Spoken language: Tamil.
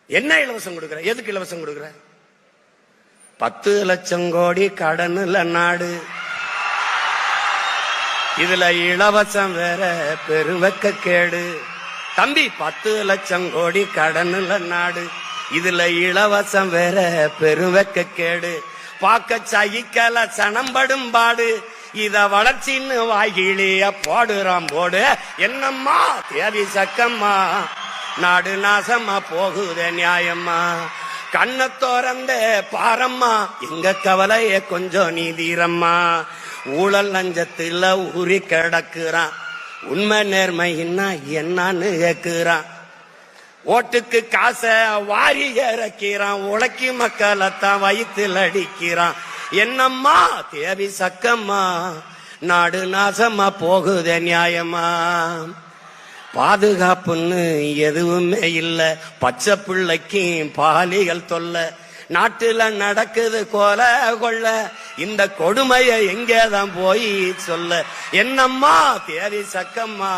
என்ன இலவசம் கொடுக்குற? எதுக்கு இலவசம் கொடுக்குற? 10 லட்சம் கோடி கடனுல நாடு, இதுல இலவசம் வேற பெருவெக்க கேடு. தம்பி, 10 லட்சம் கோடி கடனுல நாடு, இதுல இலவசம் வேற பெருவெக்க கேடு. பாக்க சகிக்கல சனம்படும் பாடு, இத வளர்ச்சின்னு வாயிலிய போடுறான் போடு. என்னம்மா தேவி சக்கம்மா, நாடு நாசமா போகுதே நியாயம்மா. கண்ண தோறந்த பாரம்மா, எங்க கவலைய கொஞ்சம் நீதீரம்மா. ஊழல் லஞ்சத்துல ஊறி கிடக்குறான், உண்மை நேர்மைன்னா என்னன்னு கேக்குறான். ஓட்டுக்கு காசை வாரி இறக்கிறான், உழைக்கி மக்களைத்தான் வயிற்றில் அடிக்கிறான். என்னம்மா தேவி சக்கம்மா, நாடு நாசமா போகுதே நியாயமா. பாதுகாப்புன்னு எதுவுமே இல்ல, பச்சை பிள்ளைக்கும் பாலிகள் தொல்ல. நாட்டுல நடக்குது கொல கொள்ள, இந்த கொடுமையை எங்கேதான் போய் சொல்ல. என்னம்மா தேவி சக்கம்மா.